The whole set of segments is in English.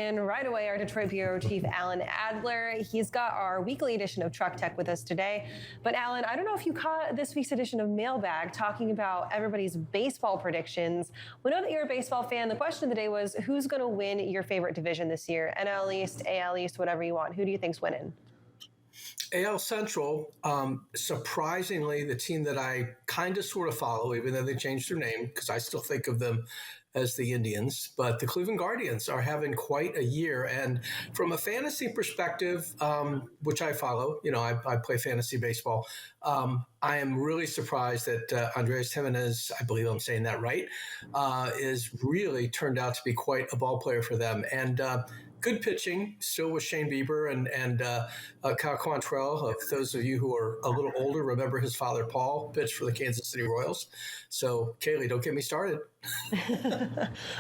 And right away, our Detroit Bureau Chief, Alan Adler. He's got our weekly edition of Truck Tech with us today. But Alan, I don't know if you caught this week's edition of Mailbag talking about everybody's baseball predictions. We know that you're a baseball fan. The question of the day was, who's going to win your favorite division this year? NL East, AL East, whatever you want. Who do you think's winning? AL Central, surprisingly, the team that I kind of sort of follow, even though they changed their name, because I still think of them as the Indians, but the Cleveland Guardians are having quite a year. And from a fantasy perspective, which I follow, I play fantasy baseball. I am really surprised that Andres Jimenez, I believe I'm saying that right, is really turned out to be quite a ball player for them. And good pitching, still with Shane Bieber and Cal Quantrill. Those of you who are a little older remember his father, Paul, pitched for the Kansas City Royals. So, Kaylee, don't get me started.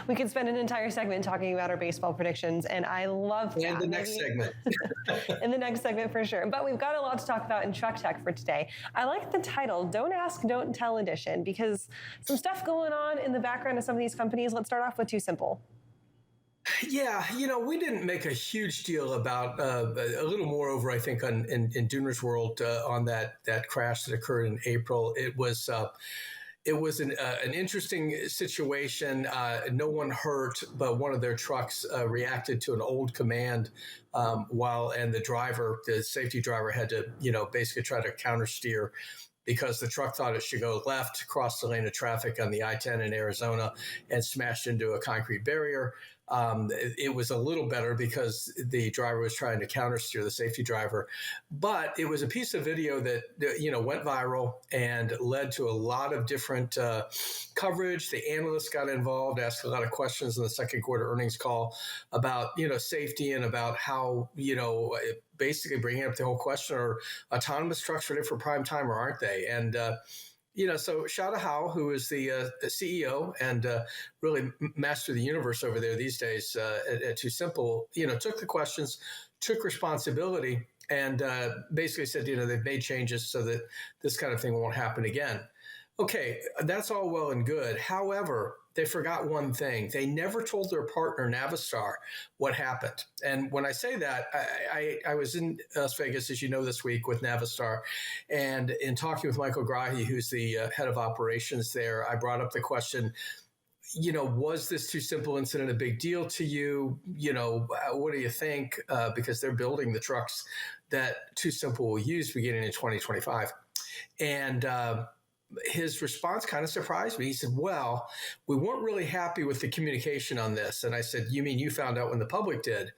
We could spend an entire segment talking about our baseball predictions, and I love that. And the next segment. In the next segment, for sure. But we've got a lot to talk about in Truck Tech for today. I like the title, Don't Ask, Don't Tell Edition, because some stuff going on in the background of some of these companies. Let's start off with Too Simple. Yeah, we didn't make a huge deal about a little more over, I think, in Dooner's world on that crash that occurred in April. It was an interesting situation. No one hurt, but one of their trucks reacted to an old command and the safety driver had to, basically try to counter steer because the truck thought it should go left, cross the lane of traffic on the I-10 in Arizona, and smashed into a concrete barrier. It was a little better because the driver was trying to countersteer, the safety driver. But it was a piece of video that, went viral and led to a lot of different coverage. The analysts got involved, asked a lot of questions in the second quarter earnings call about, safety and about how, basically bringing up the whole question, are autonomous trucks ready for prime time or aren't they? And, so Shada Howe, who is the CEO and really master of the universe over there these days at Too Simple, took the questions, took responsibility, and basically said, they've made changes so that this kind of thing won't happen again. Okay, that's all well and good. However, they forgot one thing. They never told their partner, Navistar, what happened. And when I say that, I was in Las Vegas, as you know, this week with Navistar. And in talking with Michael Grahi, who's the head of operations there, I brought up the question, was this Too Simple incident a big deal to you? What do you think? Because they're building the trucks that Too Simple will use beginning in 2025. And his response kind of surprised me. He said, well, we weren't really happy with the communication on this. And I said, you mean you found out when the public did?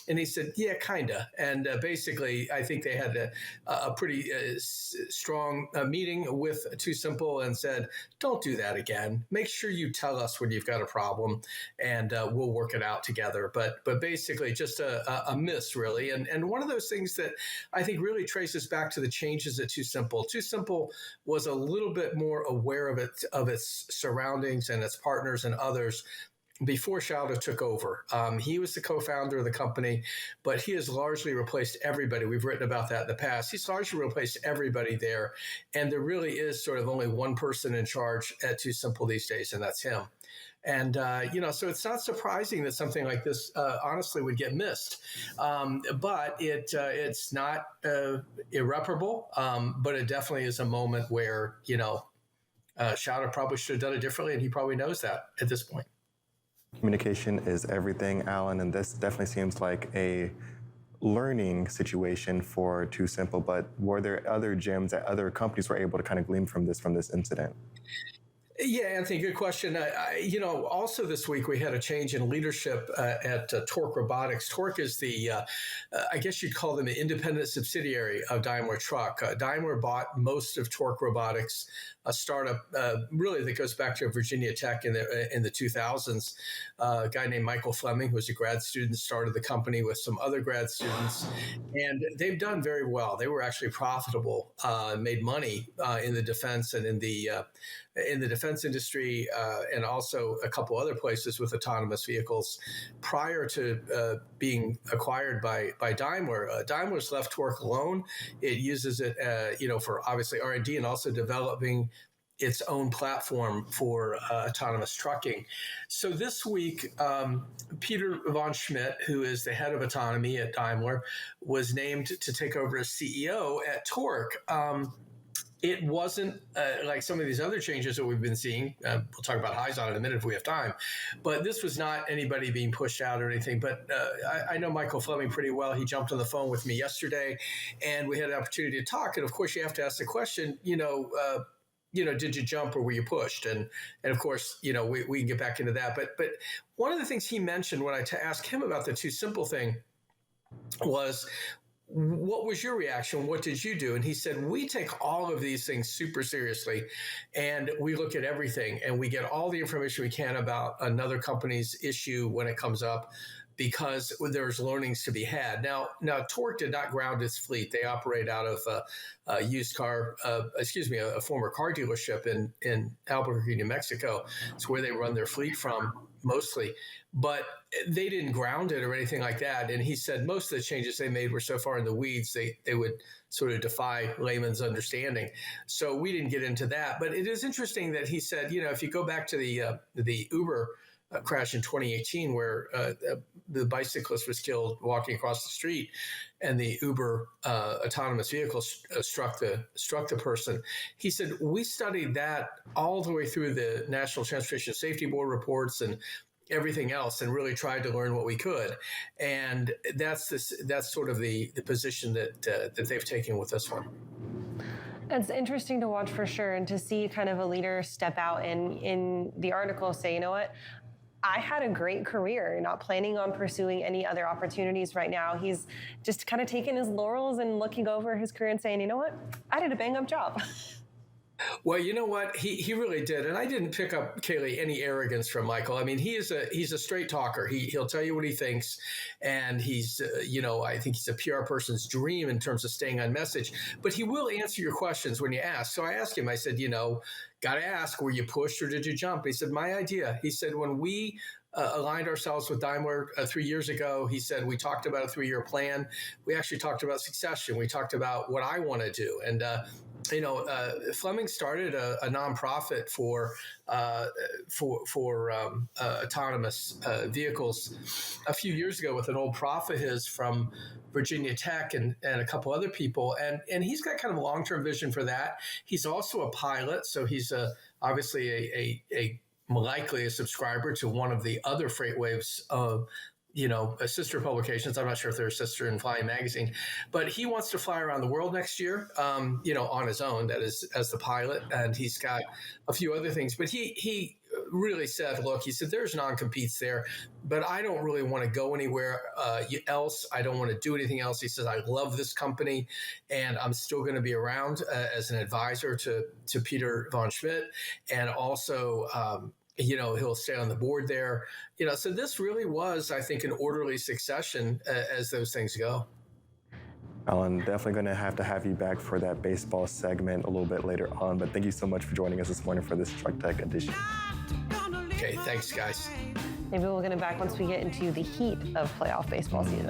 And he said, yeah, kind of. And basically, I think they had a pretty strong meeting with Too Simple and said, don't do that again. Make sure you tell us when you've got a problem and we'll work it out together. But basically just a miss, really. And one of those things that I think really traces back to the changes at Too Simple. Too Simple was a little bit more aware of its surroundings and its partners and others before Shouda took over. He was the co-founder of the company, but he has largely replaced everybody. We've written about that in the past. He's largely replaced everybody there. And there really is sort of only one person in charge at Too Simple these days, and that's him. And, so it's not surprising that something like this, honestly, would get missed. But it's not irreparable, but it definitely is a moment where, Shouda probably should have done it differently, and he probably knows that at this point. Communication is everything, Alan, and this definitely seems like a learning situation for Too Simple. But were there other gems that other companies were able to kind of glean from this incident? Yeah, Anthony, good question. Also this week we had a change in leadership at TORC Robotics. TORC is the, I guess you'd call them an independent subsidiary of Daimler Truck. Daimler bought most of TORC Robotics, a startup really that goes back to Virginia Tech in the 2000s. A guy named Michael Fleming, who was a grad student, started the company with some other grad students, and they've done very well. They were actually profitable, made money in the defense and in the defense industry, and also a couple other places with autonomous vehicles prior to being acquired by Daimler. Daimler's left TORC alone. It uses it, for obviously R&D and also developing its own platform for autonomous trucking. So this week, Peter von Schmidt, who is the head of autonomy at Daimler, was named to take over as CEO at TORC. It wasn't like some of these other changes that we've been seeing. We'll talk about Hyzon in a minute if we have time. But this was not anybody being pushed out or anything. But I know Michael Fleming pretty well. He jumped on the phone with me yesterday, and we had an opportunity to talk. And of course, you have to ask the question, did you jump or were you pushed? And of course, we can get back into that. But one of the things he mentioned when I asked him about the Too Simple thing was, what was your reaction? What did you do? And he said, we take all of these things super seriously, and we look at everything, and we get all the information we can about another company's issue when it comes up, because there's learnings to be had. Now, TORC did not ground its fleet. They operate out of a former car dealership in Albuquerque, New Mexico. It's where they run their fleet from mostly. But they didn't ground it or anything like that. And he said most of the changes they made were so far in the weeds, they would sort of defy layman's understanding. So we didn't get into that. But it is interesting that he said, if you go back to the Uber crash in 2018, where the bicyclist was killed walking across the street, and the Uber autonomous vehicle struck the person. He said, we studied that all the way through the National Transportation Safety Board reports and everything else, and really tried to learn what we could. And that's sort of the position that they've taken with this one. It's interesting to watch for sure, and to see kind of a leader step out in the article say, you know what, I had a great career, not planning on pursuing any other opportunities right now. He's just kind of taking his laurels and looking over his career and saying, you know what, I did a bang-up job. Well, you know what? He really did. And I didn't pick up, Kaylee, any arrogance from Michael. I mean, he's a straight talker. He'll tell you what he thinks. And he's, I think he's a PR person's dream in terms of staying on message. But he will answer your questions when you ask. So I asked him, I said, got to ask, were you pushed or did you jump? He said, my idea. He said, when we aligned ourselves with Daimler 3 years ago, he said, we talked about a 3-year plan. We actually talked about succession. We talked about what I want to do. And, Fleming started a nonprofit for autonomous vehicles a few years ago with an old prof of his from Virginia Tech and a couple other people. And he's got kind of a long-term vision for that. He's also a pilot. So he's obviously likely a subscriber to one of the other FreightWaves sister publications. I'm not sure if they're a sister in Flying Magazine, but he wants to fly around the world next year, on his own, that is, as the pilot. And he's got a few other things, but he really said, look, he said, there's non-competes there, but I don't really want to go anywhere else. I don't want to do anything else. He says, I love this company, and I'm still going to be around as an advisor to Peter von Schmidt. And also, he'll stay on the board there. So this really was, I think, an orderly succession as those things go. Alan, definitely going to have you back for that baseball segment a little bit later on. But thank you so much for joining us this morning for this Truck Tech edition. Okay, thanks, guys. Maybe we'll get him back once we get into the heat of playoff baseball season.